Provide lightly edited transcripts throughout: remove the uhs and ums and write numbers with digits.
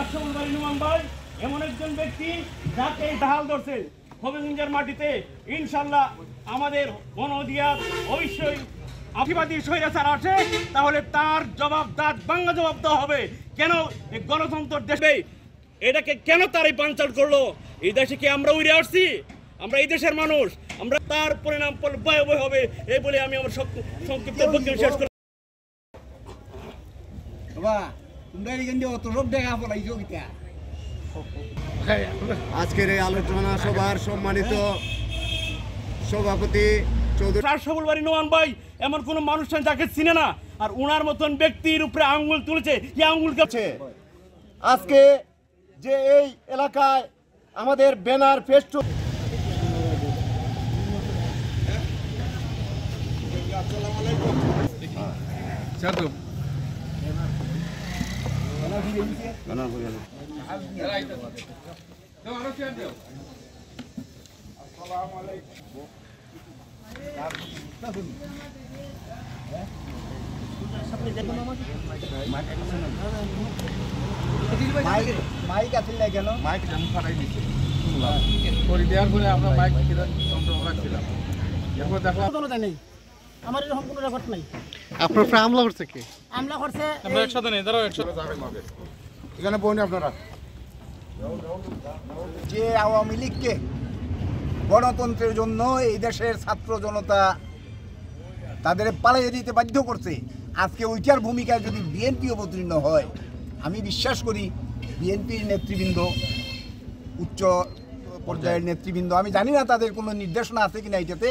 রাষ্ট্রপতি নুমান ভাই এমন একজন ব্যক্তি যাকে ঢাল ধরছে হবিগঞ্জের মাটিতে। ইনশাল্লাহ আমাদের গণ অধিকার অবশ্যই আধিপতি স্বৈরাচার আছে, তাহলে তার জবাব দাঁত ভাঙা জবাব দেওয়া হবে। কেন এই গণতন্ত্র দেশে এটাকে কেন তারাই বানচাল করলো? এই দেশে কি আমরা উড়ে আসছি? আমরা এই দেশের মানুষ, আমরা তার পরিণাম ভয়াবহ হবে এই বলে আমি আমার সংক্ষিপ্ত বক্তব্য শেষ করি। আজকের এই আলোচনা সভার সম্মানিত সভাপতি চৌধুরী রাষ্ট্রপতি বাড়ি নোমান ভাই এমন কোন মানুষ যাকে চিনে না, আর ওনার মতন ব্যক্তির উপরে আঙ্গুল তুলেছে। কি আঙ্গুল কাছে? আজকে যে এই এলাকায় আমাদের ব্যানার ফেস্টুন মাইক আছে না কেন? মাইক আমি ফাটাই দিচ্ছি করে দেওয়ার পরে আমরা মাইক যন্ত্র রাখছিলাম, এরপর দেখলাম নেই, আমার এরকম কোনো রেকর্ড নাই। আপনার উপরে হামলা করছে কি? হামলা করছে আমরা একসাথে নেই, দাঁড়াও একসাথে এখানে বলুন আপনারা যে আওয়ামী লীগকে গণতন্ত্রের জন্য এই দেশের ছাত্র জনতা তাদের পালিয়ে দিতে বাধ্য করছে। আজকে ওইটার ভূমিকায় যদি বিএনপি অবতীর্ণ হয়, আমি বিশ্বাস করি বিএনপির নেতৃবৃন্দ, উচ্চ পর্যায়ের নেতৃবৃন্দ, আমি জানি না তাদের কোনো নির্দেশনা আছে কিনা এটাতে,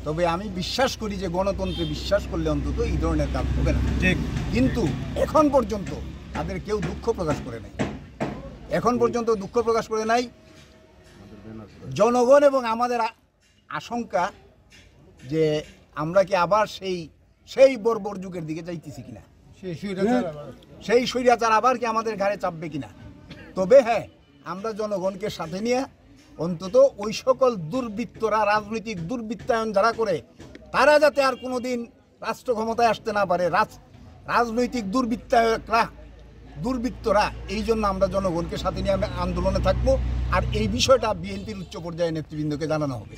তবে আমি বিশ্বাস করি যে গণতন্ত্রে বিশ্বাস করলে অন্তত এই ধরনের কাজ হবে না। ঠিক, কিন্তু এখন পর্যন্ত তাদের কেউ দুঃখ প্রকাশ করে নাই, এখন পর্যন্ত দুঃখ প্রকাশ করে নাই। জনগণ এবং আমাদের আশঙ্কা যে আমরা কি আবার সেই বর্বর যুগের দিকে যাইতেছি কিনা, সেই স্বৈরাচার আবার কি আমাদের ঘাড়ে চাপবে কিনা। তবে হ্যাঁ, আমরা জনগণকে সাথে নিয়ে অন্তত ওই সকল দুর্বৃত্তরা, রাজনৈতিক দুর্বৃত্তায়ন যারা করে, তারা যাতে আর কোনো দিন রাষ্ট্র ক্ষমতায় আসতে না পারে, রাজনৈতিক দুর্বৃত্তরা, এই জন্য আমরা জনগণকে সাথে নিয়ে আন্দোলনে থাকবো। আর এই বিষয়টা বিএনপির উচ্চ পর্যায়ের নেতৃবৃন্দকে জানানো হবে।